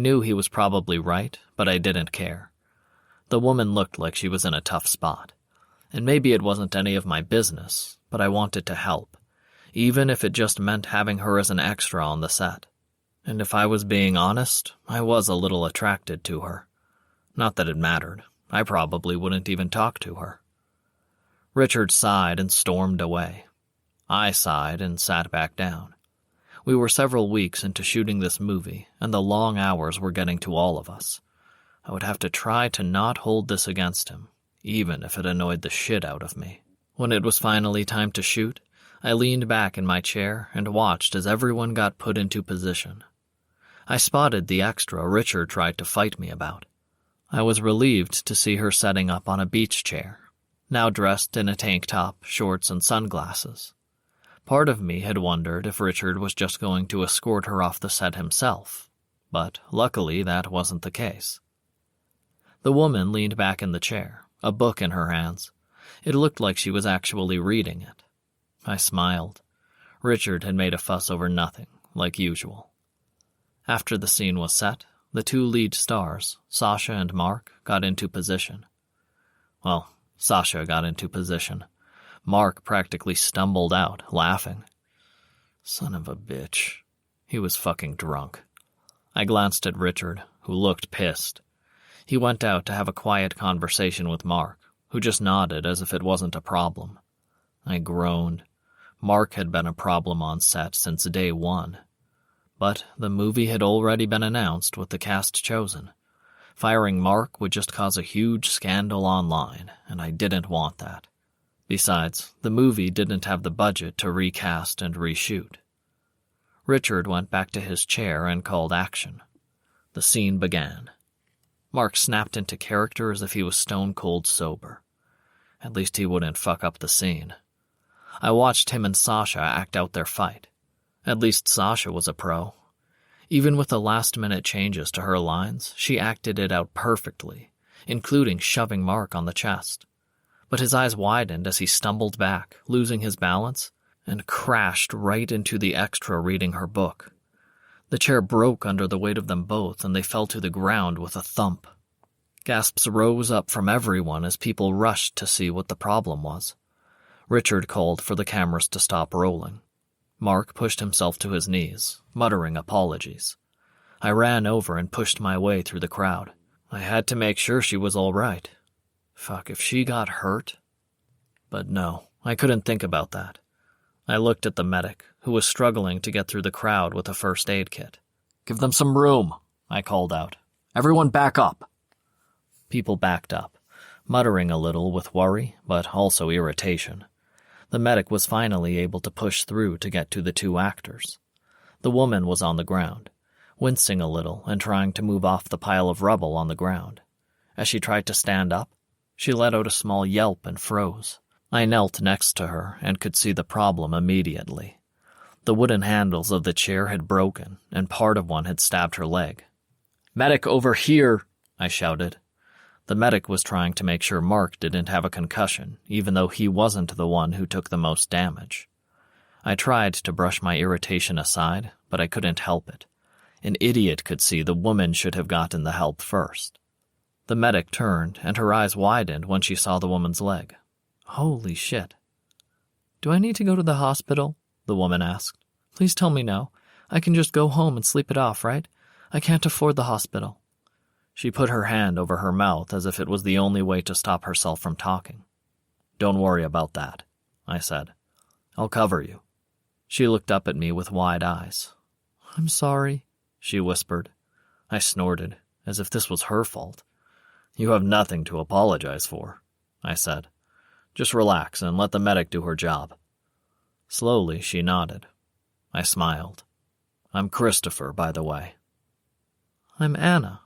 knew he was probably right, but I didn't care. The woman looked like she was in a tough spot. And maybe it wasn't any of my business, but I wanted to help, even if it just meant having her as an extra on the set. And if I was being honest, I was a little attracted to her. Not that it mattered. I probably wouldn't even talk to her. Richard sighed and stormed away. I sighed and sat back down. We were several weeks into shooting this movie, and the long hours were getting to all of us. I would have to try to not hold this against him, even if it annoyed the shit out of me. When it was finally time to shoot, I leaned back in my chair and watched as everyone got put into position. I spotted the extra Richard tried to fight me about. I was relieved to see her setting up on a beach chair, now dressed in a tank top, shorts, and sunglasses. Part of me had wondered if Richard was just going to escort her off the set himself, but luckily that wasn't the case. The woman leaned back in the chair, a book in her hands. It looked like she was actually reading it. I smiled. Richard had made a fuss over nothing, like usual. After the scene was set, the two lead stars, Sasha and Mark, got into position. Well, Sasha got into position. Mark practically stumbled out, laughing. Son of a bitch. He was fucking drunk. I glanced at Richard, who looked pissed. He went out to have a quiet conversation with Mark, who just nodded as if it wasn't a problem. I groaned. Mark had been a problem on set since day one. But the movie had already been announced with the cast chosen. Firing Mark would just cause a huge scandal online, and I didn't want that. Besides, the movie didn't have the budget to recast and reshoot. Richard went back to his chair and called action. The scene began. Mark snapped into character as if he was stone-cold sober. At least he wouldn't fuck up the scene. I watched him and Sasha act out their fight. At least Sasha was a pro. Even with the last-minute changes to her lines, she acted it out perfectly, including shoving Mark on the chest. But his eyes widened as he stumbled back, losing his balance, and crashed right into the extra reading her book. The chair broke under the weight of them both, and they fell to the ground with a thump. Gasps rose up from everyone as people rushed to see what the problem was. Richard called for the cameras to stop rolling. Mark pushed himself to his knees, muttering apologies. I ran over and pushed my way through the crowd. I had to make sure she was all right. Fuck, if she got hurt? But no, I couldn't think about that. I looked at the medic, who was struggling to get through the crowd with a first aid kit. "Give them some room," I called out. "Everyone back up." People backed up, muttering a little with worry, but also irritation. The medic was finally able to push through to get to the two actors. The woman was on the ground, wincing a little and trying to move off the pile of rubble on the ground. As she tried to stand up, she let out a small yelp and froze. I knelt next to her and could see the problem immediately. The wooden handles of the chair had broken, and part of one had stabbed her leg. "Medic, over here!" I shouted. The medic was trying to make sure Mark didn't have a concussion, even though he wasn't the one who took the most damage. I tried to brush my irritation aside, but I couldn't help it. An idiot could see the woman should have gotten the help first. The medic turned, and her eyes widened when she saw the woman's leg. Holy shit. "Do I need to go to the hospital?" the woman asked. "Please tell me no. I can just go home and sleep it off, right? I can't afford the hospital." She put her hand over her mouth as if it was the only way to stop herself from talking. "Don't worry about that," I said. "I'll cover you." She looked up at me with wide eyes. "I'm sorry," she whispered. I snorted, as if this was her fault. "You have nothing to apologize for," I said. "Just relax and let the medic do her job." Slowly, she nodded. I smiled. "I'm Christopher, by the way." "I'm Anna,"